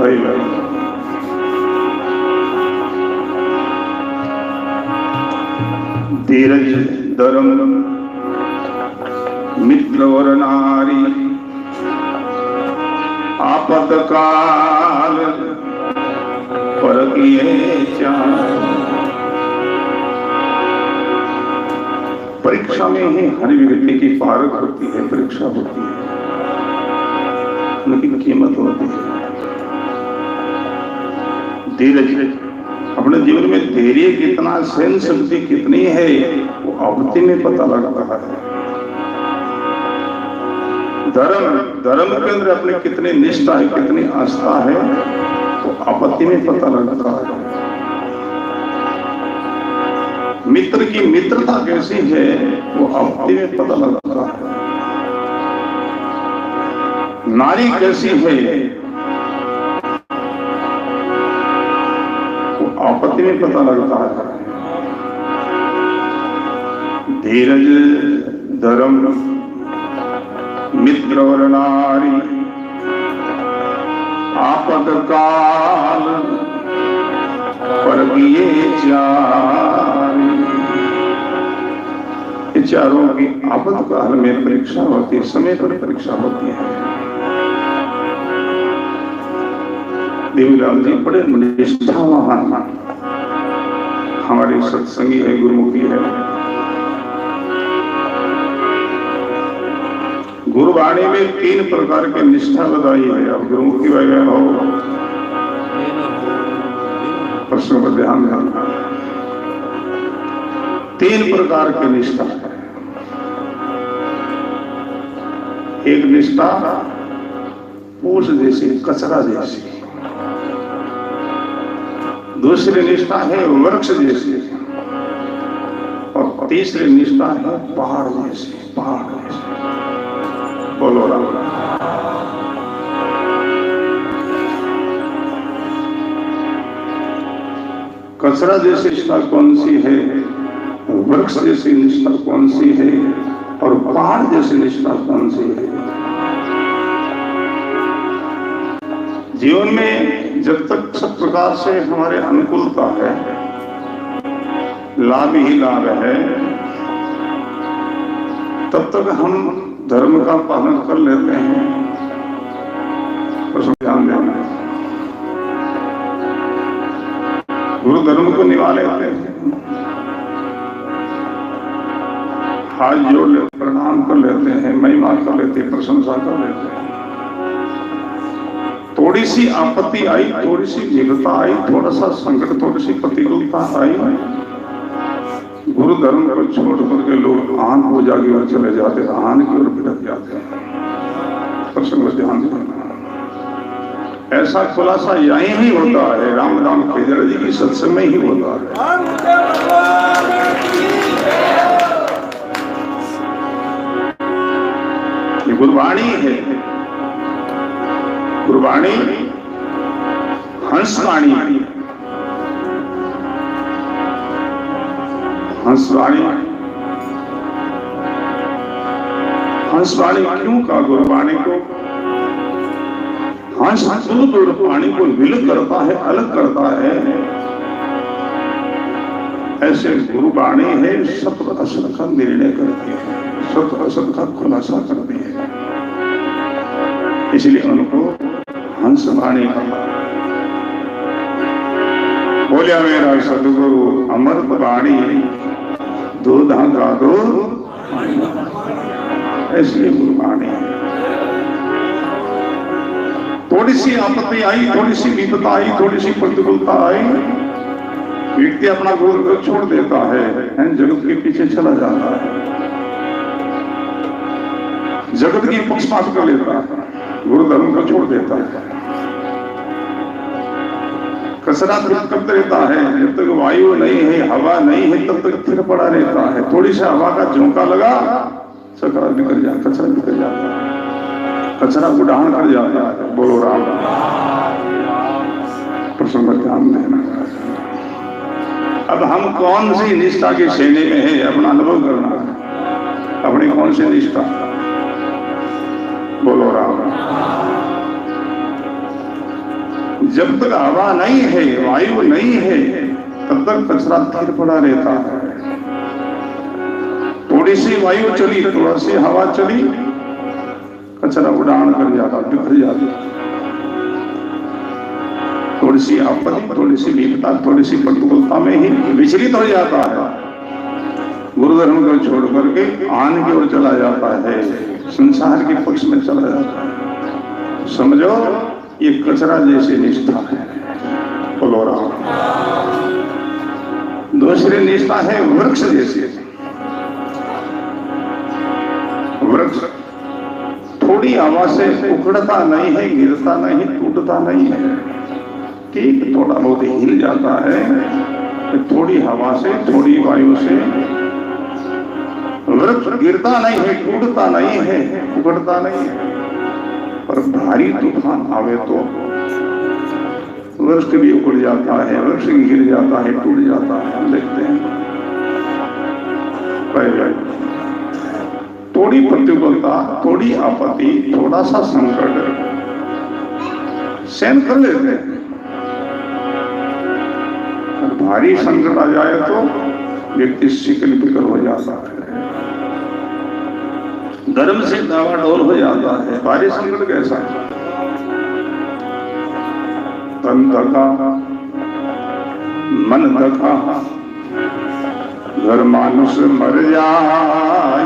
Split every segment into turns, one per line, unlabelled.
भाई भाई धीरज धर्म मित्र और नारी आपतकाल परखिए चार। परीक्षा में ही हर व्यक्ति की पारख होती है, परीक्षा होती है, उनकी कीमत होती है। धीरज अपने जीवन में धैर्य कितना, सहन शक्ति कितनी है वो आपत्ति में पता लगता है। धर्म के अंदर अपने कितनी निष्ठा है, कितनी आस्था है तो आपत्ति में पता लगता है। मित्र की मित्रता कैसी है वो आपत्ति में पता लगता है। नारी कैसी है वो आपत्ति में पता लगता है। धीरज धर्म मित्र और नारी आपतकाल परखिए चार। ये चारों की आपतकाल में परीक्षा होती है, समय पर परीक्षा होती है। देवीलाल जी बड़े निष्ठावान हमारे सत्संगी है, गुरुमुखी है। गुरुवाणी में 3 प्रकार की निष्ठा बताई है। अब गुरुमुखी वगैरह हो प्रश्नों पर ध्यान देना। 3 प्रकार की निष्ठा है। एक निष्ठा पूछ जैसी, कचरा जैसी। दूसरी निष्ठा है वृक्ष जैसी और तीसरी निष्ठा है पहाड़ जैसी, पहाड़ जैसी। बोलो राम। कचरा जैसी निष्ठा कौन सी है, वृक्ष जैसी निष्ठा कौन सी है और पहाड़ जैसी निष्ठा कौन सी है? जीवन में जब तक सब प्रकार से हमारे अनुकूलता है, लाभ ही लाभ है, तब तक हम धर्म का पालन कर लेते हैं। ध्यान देना, गुरु धर्म को निभा लेते हैं, हाथ जोड़ लेते, प्रणाम कर लेते हैं, महिमा कर लेते हैं, प्रशंसा कर लेते हैं। थोड़ी सी आपत्ति आई, थोड़ी सी विघ्नता आई, थोड़ा सा संकट, थोड़ी सी प्रतिकूलता आई, गुरु धर्म को छोड़ करके लोग आन पूजा की ओर चले जाते, आन की ओर भटक जाते हैं। प्रसंग ध्यान देना। ऐसा खुलासा यही ही होता है, रामदाम खेजड़ जी की सत्संग में ही होता है। ये गुरबाणी है, गुरबाणी हंसवाणी। हंसवाणी, हंसवाणी क्यों कहा गुरबाणी को? हंस दूध और पानी को विलग करता है, अलग करता है। ऐसे गुरबाणी है, सत्य असत का निर्णय करती है, सत्य असत का खुलासा करती है। इसलिए उनको हंसवाणी कहा। बोलिया मेरा सदगुरु अमृत वाणी, दूधा का दूध। इसलिए गुरबाणी थोड़ी सी आपत्ति आई, थोड़ी सी विपदा आई, थोड़ी सी प्रतिकूलता आई, व्यक्ति अपना गुरु को छोड़ देता है, जगत के पीछे चला जाता है, जगत की पक्षपात कर लेता है, गुरु धर्म को छोड़ देता है। कचरा करते रहता है, जब तक वायु नहीं है, हवा नहीं है, तब तक फिर पड़ा रहता है। थोड़ी सी हवा का झोंका लगा, कचरा निकल जाता, कचरा निकल जाता है, कचरा उड़ान कर जाता है। बोलो राम। प्रसंग पर ध्यान देना। अब हम कौन सी निष्ठा के श्रेणी में है, अपना अनुभव करना, अपनी कौन सी निष्ठा। बोलो राम। जब तक हवा नहीं है, वायु नहीं है, तब तक कचरा स्थिर पड़ा रहता है। थोड़ी सी वायु चली, थोड़ा सी हवा चली, कचरा उड़ान कर जाता, बिखर जाता। थोड़ी सी आपत्ति, थोड़ी सी विपदा, थोड़ी सी प्रतिकूलता में ही विचलित हो जाता है। गुरु धर्म को छोड़ करके आन की ओर चला जाता है, संसार के पक्ष में चला जाता है। समझो ये कचरा जैसी निष्ठा है। बोलो राम। दूसरी निष्ठा है वृक्ष जैसी। वृक्ष थोड़ी हवा से उखड़ता नहीं है, गिरता नहीं, टूटता नहीं है। ठीक थोड़ा बहुत हिल जाता है, थोड़ी हवा से, थोड़ी वायु से। वृक्ष गिरता नहीं है, टूटता नहीं है, उखड़ता नहीं है। पर भारी तूफान आवे तो वृक्ष भी उखड़ जाता है, वृक्ष गिर जाता है, टूट जाता है। हम देखते हैं थोड़ी प्रतिकूलता, थोड़ी आपत्ति, थोड़ा सा संकट सहन कर लेते हैं। भारी संकट आ जाए तो व्यक्ति शिकल बिकल हो जाता है, धर्म से डावाडोल हो जाता है। भारी संकट कैसा? तन धका, मन धका, घर मानुष मर जाए।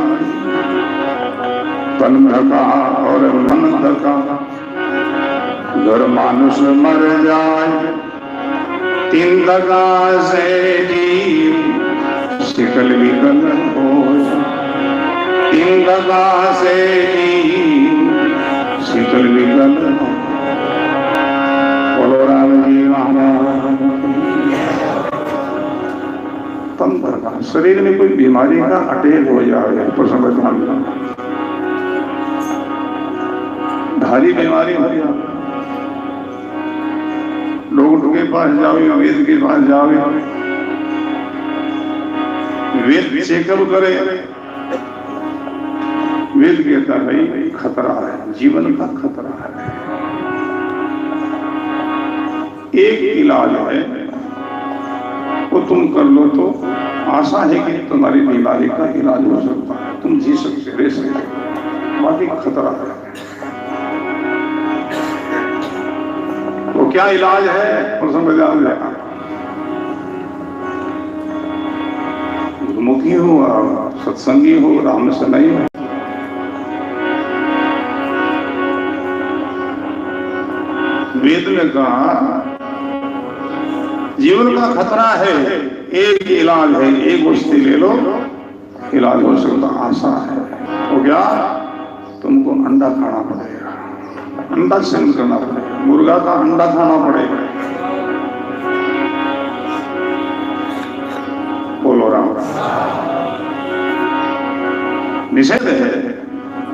तन धका और मन धका, घर मानुष मर जाए। तीन धका से जीव शिकल विकल हो, तीन धका से जीव शिकल विकल हो। बोलो राम जी महाराज। तन धका, शरीर में कोई बीमारी का अटैक हो जाए, प्रसंग भारी बीमारी हो जाए, डॉक्टर के पास जाओ, वेद के पास जाओ, वेद चेकअप करे। वेद कहता है खतरा है, जीवन का खतरा है। एक इलाज है, वो तुम कर लो तो आशा है कि तुम्हारी बीमारी का इलाज हो सकता है, तुम जी सकते, रह सकते। बाकी खतरा है। वो क्या इलाज है? गुरुमुखी हो, सत्संगी हो, राम से नहीं हो। वेद में कहा जीवन का खतरा है, एक इलाज है, एक औषधि ले लो, इलाज हो सकता। आशा है वो क्या? तुमको अंडा खाना पड़ेगा, अंडा सेवन करना पड़ेगा, मुर्गा का अंडा खाना पड़ेगा। बोलो राम राम। निषेध है,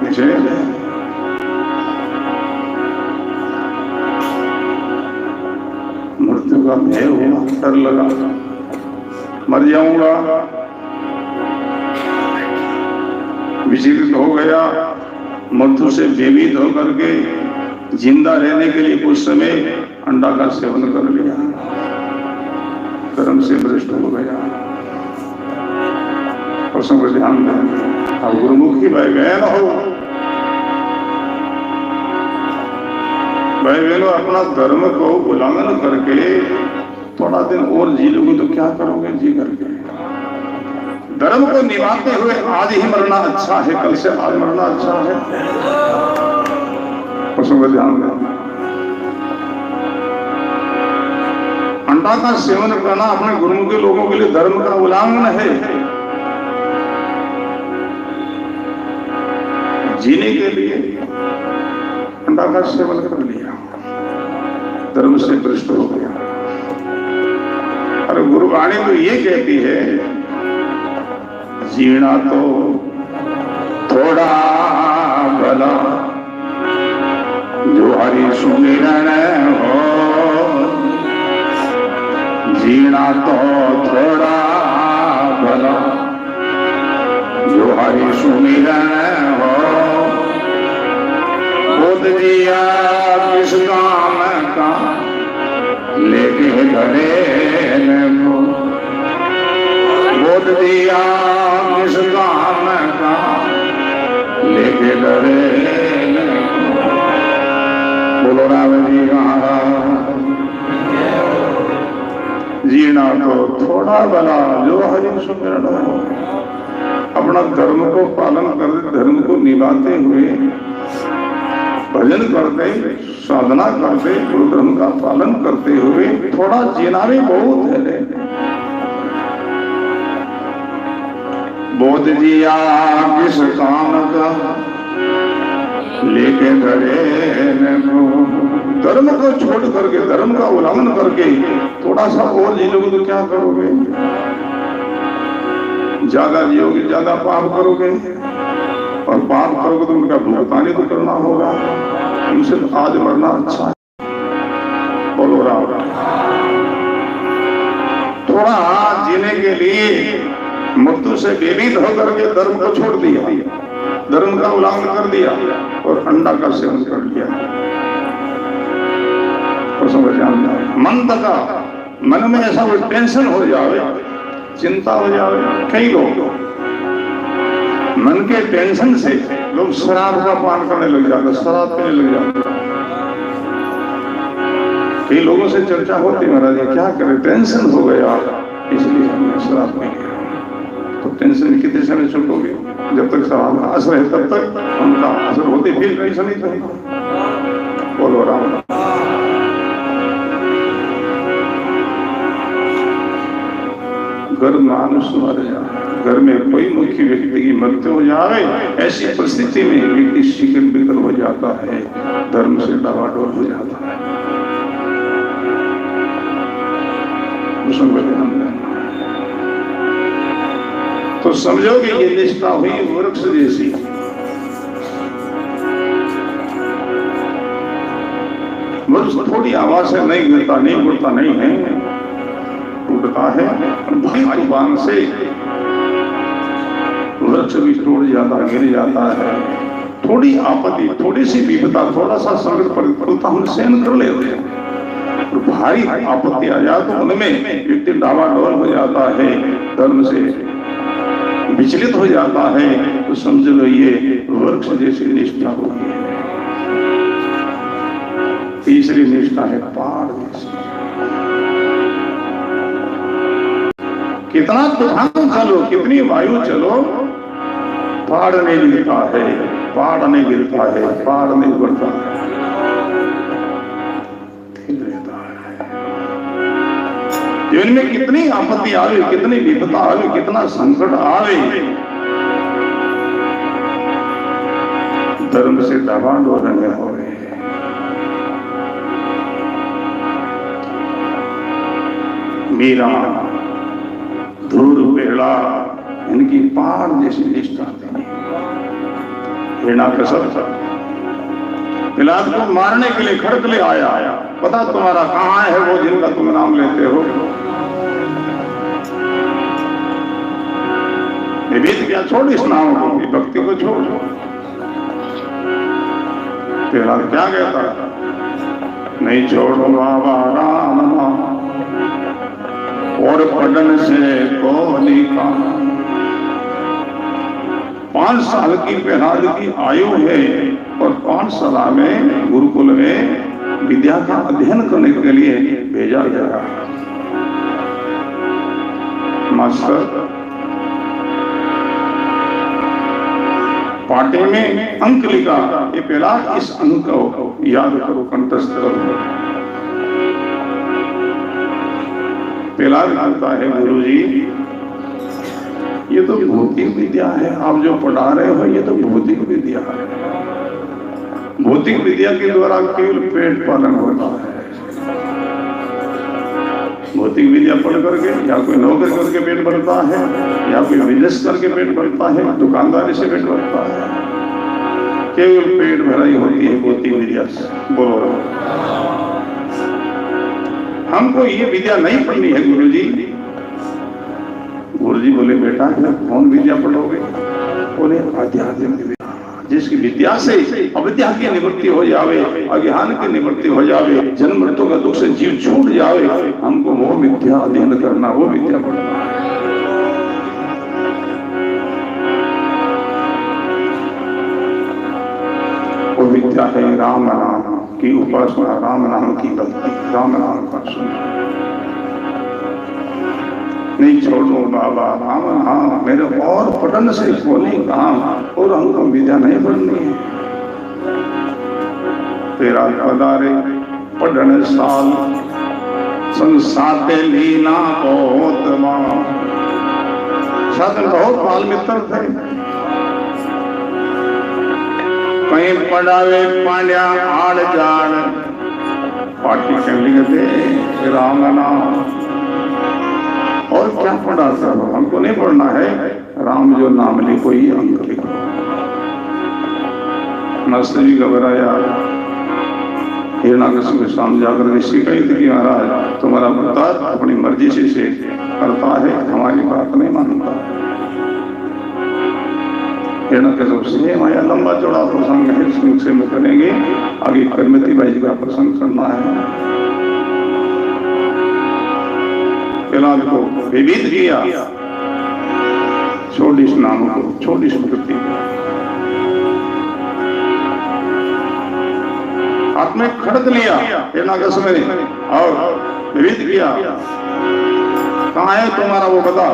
निषेध है। मृत्यु का भय हुआ, डर लगा, मर जाऊंगा, विचलित हो गया, मृत्यु से भयभीत होकर के जिंदा रहने के लिए कुछ समय अंडा का सेवन कर लिया, कर्म से भ्रष्ट हो गया। प्रसंग को ध्यान दें। अब गुरुमुखी भाई बहन हो, भाई बहनों, अपना धर्म को उल्लंघन करके थोड़ा दिन और जी लोगे तो क्या करोगे जी करके? धर्म को निभाते हुए आज ही मरना अच्छा है, कल से आज मरना अच्छा है। प्रसंग को ध्यान दें। अंडा का सेवन करना अपने गुरुमुखी लोगों के लिए धर्म का उल्लंघन है। जीने के लिए अंडा का सेवन कर लिया, धर्म से भ्रष्ट हो गया। और गुरुवाणी तो ये कहती है, जीना तो थोड़ा भला जो हरि सुमिरन हो, जीना तो थोड़ा भला जो हरि सुमिरन हो। खुद जिया किस काम का लेके धरे ने बोध दिया किस काम का, लेके धरे ने। बोलो राम जी जीना तो थोड़ा भला जो हरि सुमिरन हो। अपना धर्म को पालन करते, धर्म को निभाते हुए, भजन करते, साधना करते, गुरु धर्म का पालन करते हुए थोड़ा जीना भी बहुत है। बोध जिया किस काम का, लेके धरे धर्म को छोड़ करके, धर्म का उल्लंघन करके थोड़ा सा और जी लोगे तो क्या करोगे? ज्यादा जियोगे ज्यादा पाप करोगे, और पाप करोगे तो उनका भुगतान तो करना होगा। उनसे आज मरना अच्छा है। बोलो राम। थोड़ा जीने के लिए मृत्यु से बेबीत होकर के धर्म को छोड़ दिया, धर्म का उल्लंघन कर दिया और अंडा का सेवन कर लिया। तो समझ मन तक मन में ऐसा कोई टेंशन हो जाए, चिंता हो जाए। कई लोग मन के टेंशन से लोग शराब का पान करने लग जाते, शराब पीने लग जाते। कई लोगों से चर्चा होती, महाराज क्या करें, टेंशन हो गया इसलिए हमने शराब पी लिया। तो टेंशन कितने समय छूटोगे? जब तक शराब का असर है तब तक उनका असर होते फिर टेंशन नहीं रहेगा। बोलो राम। घर मानुष मर जाए, घर में कोई मुख्य व्यक्ति की मृत्यु हो जाए, ऐसी परिस्थिति में व्यक्ति शिकन बिकल हो जाता है, धर्म से डावाडोल हो जाता है। तो समझोगे ये निष्ठा हुई वृक्ष जैसी। वृक्ष थोड़ी आवाज से नहीं गिरता, नहीं उड़ता नहीं है, टूटता है। भाई तूफान से वृक्ष भी टूट जाता, गिर जाता है। थोड़ी आपत्ति, थोड़ी सी विपदा, थोड़ा सा संकट पड़ता हम सहन कर लेते हैं। भारी आपत्ति आ जाए तो उनमें व्यक्ति डावाडोल हो जाता है, धर्म से विचलित हो जाता है। तो समझ लो ये वृक्ष जैसी निष्ठा होगी। तीसरी निष्ठा है पहाड़ जैसी। कितना तूफान चलो, कितनी वायु चलो, पहाड़ नहीं गिरता है, पहाड़ नहीं गिरता है, पहाड़ नहीं उगड़ता है, जीवन में कितनी आपत्ति आवे, कितनी विपदा आवे, कितना संकट आवे, धर्म से डावाडोल में हो गए। मीरा, धूर, बेड़ा, इनकी पहाड़ जैसी निष्ठा थी। हिरण्याकश्यप पिलातुस को मारने के लिए खड़क ले आया, पता तुम्हारा कहाँ है वो जिनका तुम नाम लेते हो? निवेद क्या, छोड़ इस नाम को, भक्ति को छोड़। पिलातुस क्या कहता? नहीं छोड़ूंगा राम नाम और पढ़न से को निकाल। 5 साल की प्रहलाद की आयु है और 5 साल में गुरुकुल में विद्या का अध्ययन करने के लिए भेजा गया। मास्टर पाटे में अंक लिखा, ये प्रहलाद इस अंक को याद करो, कंठस्थ करो। प्रहलाद कहता है गुरुजी ये तो भौतिक विद्या है, आप जो पढ़ा रहे हो ये तो भौतिक विद्या है। भौतिक विद्या के द्वारा केवल पेट पालन होता है। भौतिक विद्या पढ़ करके या कोई नौकरी करके पेट भरता है, या कोई बिजनेस करके पेट भरता है, दुकानदारी से पेट भरता है। केवल पेट भराई होती है भौतिक विद्या से। बोलो हमको ये विद्या नहीं पढ़नी है गुरुजी। गुरुजी बोले बेटा कौन विद्या पढ़ोगे? बोले आध्यात्मिक विद्या। जिसकी विद्या से अविद्या की निवृत्ति हो जावे, अज्ञान की निवृत्ति हो जावे, जन्म मृत्यु का दुख से जीव छूट जावे, हमको वो विद्या अध्ययन करना, वो विद्या पढ़ना। वो विद्या है राम नाम की उपासना, राम नाम की भक्ति, राम नाम का सुनना। नहीं छोड़ो बाबा राम नाम मेरे और पढ़ने से बोले काम, और हमको विद्या नहीं पढ़नी है। तेरा पधारे पढ़ने साल संसार लीना बहुत साधन बहुत बाल मित्र थे, कहीं पढ़ावे पांड्या आड़ जाड़ पार्टी कहने थे राम नाम। और क्या पढ़ा सब, हमको नहीं पढ़ना है, राम जो नाम लिखो ही अंक लिखो। नस्ल जी घबराया, हिरणाकश्यप के सामने जाकर ऋषि कही थी कि महाराज तुम्हारा अवतार अपनी मर्जी से करता है, हमारी बात नहीं मानता। हिरणाकश्यप से माया लंबा चौड़ा प्रसंग है, संक्षेप में करेंगे, आगे करमती बाई जी का प्रसंग करना है। प्रहलाद को विविध किया, छोड़ी नाम को, छोड़ी प्रकृति को, हाथ में खड़क लिया हिरणाकश्यप ने और विविध किया। कहाँ है तुम्हारा वो बता?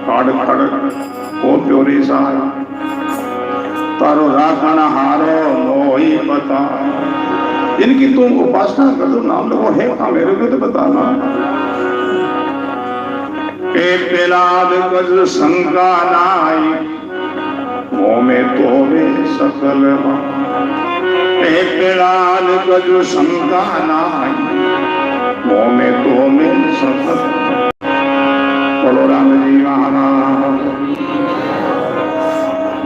खड़क खड़क ओ प्योरी सा तारो राखना हारो मोही पता। इनकी तुम उपासना कर दो, नाम लोगों है कहाँ, मेरे को तो बताना। प्रहलाद गज शंका नाई मोह में तो में सकल। प्रहलाद गज शंका नाई मोह में तो में सकल। बोलो राम जी महाराज।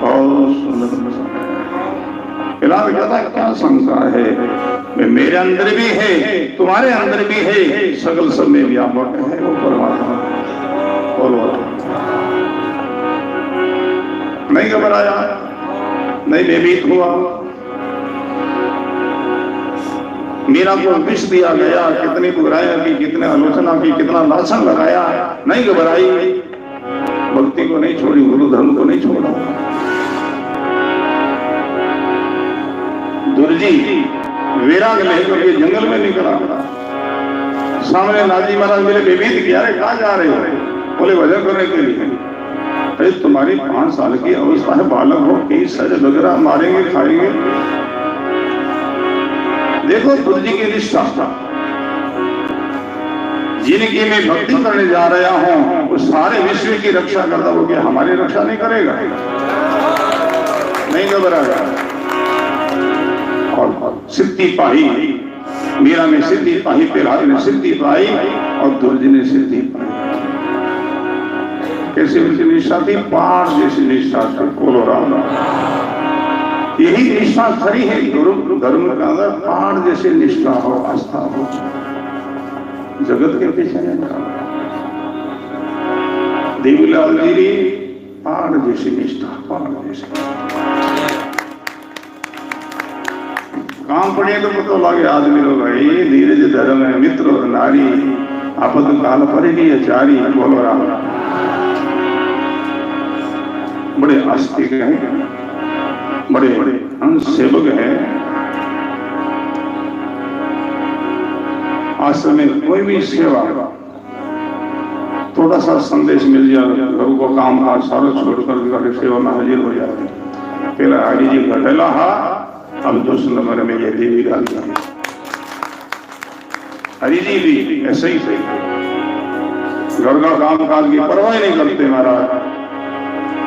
बहुत सुंदर प्रहलाद कहता क्या शंका है, मेरे अंदर भी है, तुम्हारे अंदर भी है, सकल सब में व्यापक है वो परमात्मा। नहीं घबराया, नहीं भयभीत हुआ। मीरा को विष दिया गया, कितनी बुराइयां की, कितने आलोचना की, कितना लाछन लगाया, नहीं घबराई। भक्ति को नहीं छोड़ी, गुरु धर्म को नहीं छोड़ा। दुर्जी विराग लेकर के जंगल में निकला, सामने नाजी महाराज मेरे भयभीत किया, अरे कहाँ जा रहे हो? बोले वजह करने के लिए। अरे तुम्हारी 5 साल की अवस्था है, बालक हो, कई सज वगैरह मारेंगे खाएंगे। देखो तुलजी की निष्ठा, जिनकी मैं भक्ति करने जा रहा हूं वो सारे विश्व की रक्षा करता, वो क्या हमारी रक्षा नहीं करेगा? नहीं घबराएगा। और सिद्धि पाई, मीरा ने सिद्धि पाई, प्रहलाद ने सिद्धि पाई और दुर्जी ने सिद्धि पाई। कैसी उनकी निष्ठा थी? पहाड़ जैसी निष्ठा थी। बोलो राम। यही निष्ठा खरी है गुरु धर्म के अंदर, पहाड़ जैसी निष्ठा हो, आस्था हो, जगत के पीछे नहीं जाना। देवीलाल जी पहाड़ जैसी निष्ठा, पहाड़ जैसी। काम पड़े तो पता लगे आदमी लोग धीरे धर्म है, मित्र और नारी आपद काल पड़ेगी आचारी। बोलो राम। बड़े आस्तिक हैं, बड़े अंश सेवक हैं। आश्रम में कोई भी सेवा, थोड़ा सा संदेश मिल जाए, लोगों को काम काज सारा छोड़कर सेवा में हाजिर हो जाते। फिर हरि जी घटेला अब 2 नंबर में ये देवी डाल जाए। हरि जी भी ऐसे ही सही, घर का काम काज की परवाह नहीं करते महाराज।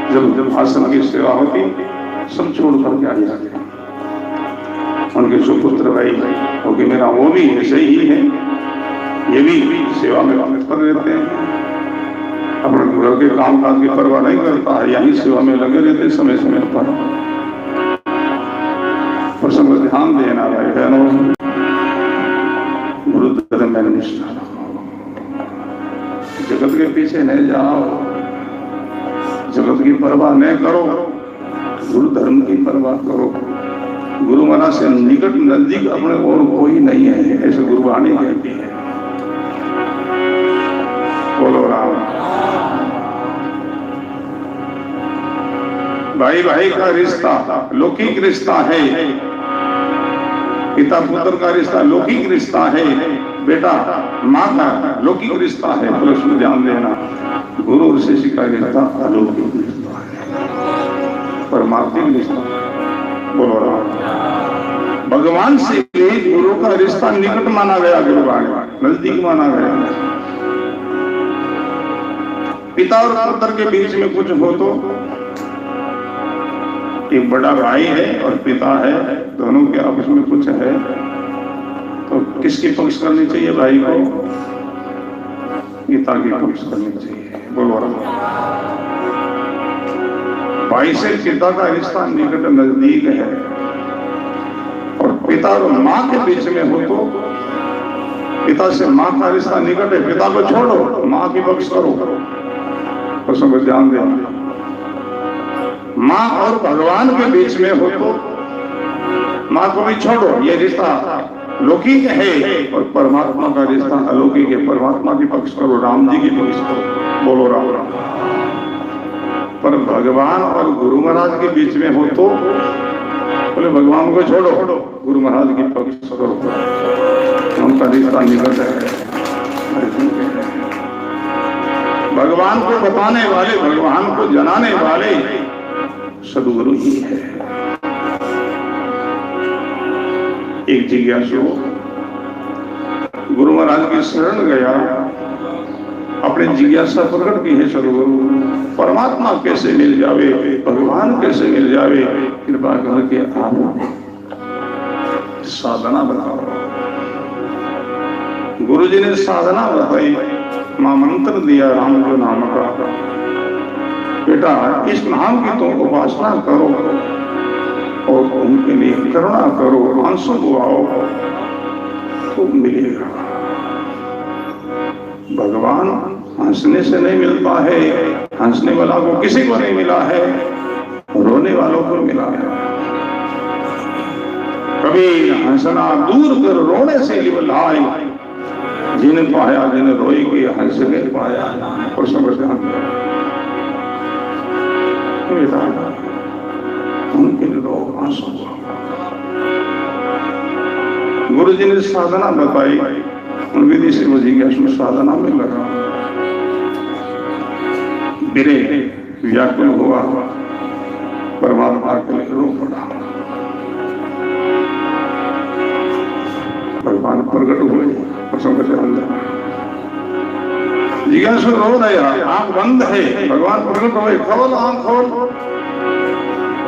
जब आश्रम की सेवा होती सब छोड़ करके आ जाते। उनके सुपुत्र भाई क्योंकि मेरा वो भी ऐसे ही है, ये भी सेवा में कर देते हैं, अपने घर के काम काज की परवाह नहीं करता है, यही सेवा में लगे रहते समय समय पर। प्रसंग ध्यान देना भाई बहनों, गुरु धर्म में निष्ठा रखो, जगत के पीछे नहीं जाओ, जगत की परवाह नहीं करो, गुरु धर्म की परवाह करो। गुरु महाराज से निकट नजदीक अपने और कोई नहीं है, ऐसे गुरुवाणी कहती है। बोलो राम। भाई भाई का रिश्ता लौकिक रिश्ता है, पिता पुत्र का रिश्ता लौकिक रिश्ता है, बेटा माँ का लौकिक रिश्ता है। प्रश्न ध्यान देना, गुरु और शिष्य का रिश्ता अलौकिक रिश्ता है, परमात्मिक रिश्ता। बोलो राम। भगवान से भी गुरु का रिश्ता निकट माना गया, गुरुवाणी नजदीक माना गया। पिता और पुत्र के बीच में कुछ हो तो एक बड़ा भाई है और पिता है, दोनों के आपस में कुछ है तो किसकी पक्ष करनी चाहिए? भाई को पिता की पक्ष करनी चाहिए। बोलो राम। भाई से पिता का रिश्ता निकट नजदीक है और पिता और माँ के बीच में हो तो पिता से माँ का रिश्ता निकट है, पिता को छोड़ो, माँ की पक्ष करो। प्रश्न को ध्यान देना। माँ और भगवान के बीच में हो तो माँ को भी छोड़ो, ये रिश्ता लौकिक है और परमात्मा का रिश्ता अलौकिक है, परमात्मा की पक्ष करो, राम जी की पक्ष करो। बोलो राम राम। पर भगवान और गुरु महाराज के बीच में हो तो बोले भगवान को छोड़ो, गुरु महाराज की पक्ष करो, उनका रिश्ता निकट है। भगवान को बताने वाले, भगवान को जनाने वाले सदगुरु ही है। एक जिज्ञासु गुरु महाराज की शरण गया, अपने जिज्ञासा प्रकट की है, सदगुरु परमात्मा कैसे मिल जावे, भगवान कैसे मिल जावे, कृपा करके आप साधना बताओ। गुरु जी ने साधना बताई, महामंत्र दिया राम जो नाम का। बेटा इस नाम की तुम उपासना करो और उनके लिए करुणा करो, आंसू बुआओ तो मिलेगा। भगवान हंसने से नहीं मिलता है, हंसने वाला को किसी को नहीं मिला है, रोने वालों को मिला है। कभी हंसना दूर कर रोने से लिवलाए, जिन्हें पाया जिन्हें रोई की हंस के पाया। प्रश्न को ध्यान दो। उनके लोग आंसू। गुरु जी ने साधना बताई, उन विधि से वो जिज्ञासु साधना में लगा, बिरे व्याकुल हुआ, परमात्मा के लिए रो पड़ा। भगवान प्रकट हुए, प्रसंग से अंदर जिज्ञासु रो रहा, आंख बंद है, भगवान प्रकट हुए, खोल आंख खोल,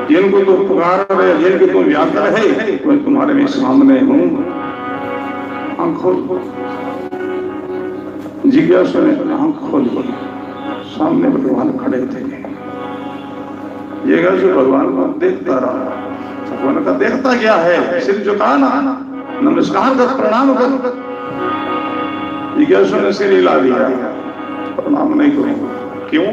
जिनको तो पुकार रहे, जिनके तो व्याकुल है, मैं तुम्हारे में सामने हूं, आंख खोल। जिज्ञासु ने आंख खोल, सामने भगवान खड़े थे। जिज्ञासु भगवान को देखता रहा, भगवान का देखता क्या है, सिर झुकाना, नमस्कार कर, प्रणाम कर। जिज्ञासु ने सिर हिला दिया, प्रणाम नहीं करूंगा। क्यों?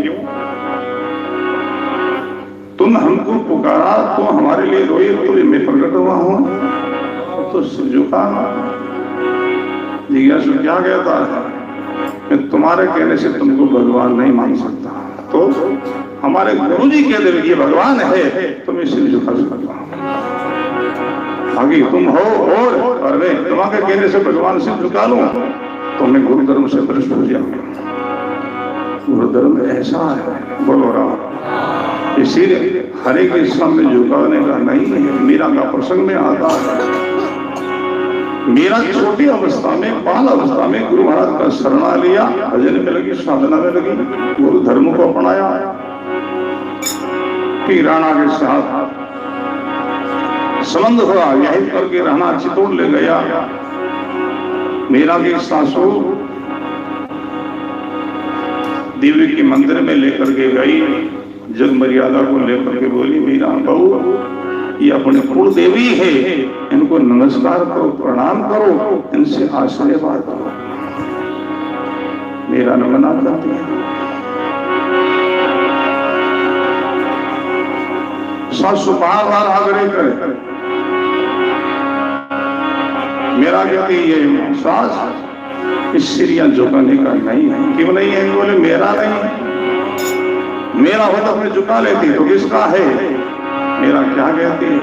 तुम हमको पुकारा तो हमारे लिए रोई, तो मैं प्रकट हुआ हूं तो सिर झुकाना। जिज्ञासु क्या कहता है, मैं तुम्हारे कहने से तुमको भगवान नहीं मान सकता, तो हमारे गुरु जी कह दे ये भगवान है तो मैं सिर झुका सकता हूं। आगे तुम हो और मैं तुम्हारे कहने से भगवान सिर झुका लूं तो मैं गुरु धर्म से भ्रष्ट हो जाऊंगा। गुरु धर्म ऐसा है। बोलो राम। इसीलिए हरे के सामने झुकाने का नहीं है। मीरा का प्रसंग में आता है, मीरा छोटी अवस्था में, बाल अवस्था में गुरु महाराज का शरणा लिया, भजन में लगी, साधना में लगी, गुरु धर्म को अपनाया। फिर राणा के साथ संबंध हुआ, यही करके राणा चित्तौड़ ले गया। मीरा की सासू देवी के मंदिर में लेकर के गई, जग मर्यादा को लेकर के बोली, मीरा बहू ये अपने कुल देवी है, इनको नमस्कार करो, प्रणाम करो, इनसे आशीर्वाद करो। मीरा ने मना कर दिया। सासु बार बार आग्रह करे, मेरा कहती ये सास इस सिरिया झुकाने का नहीं है। क्यों नहीं है? बोले मेरा नहीं, मेरा हो तो अपने झुका लेती, तो किसका है? मेरा क्या कहती है?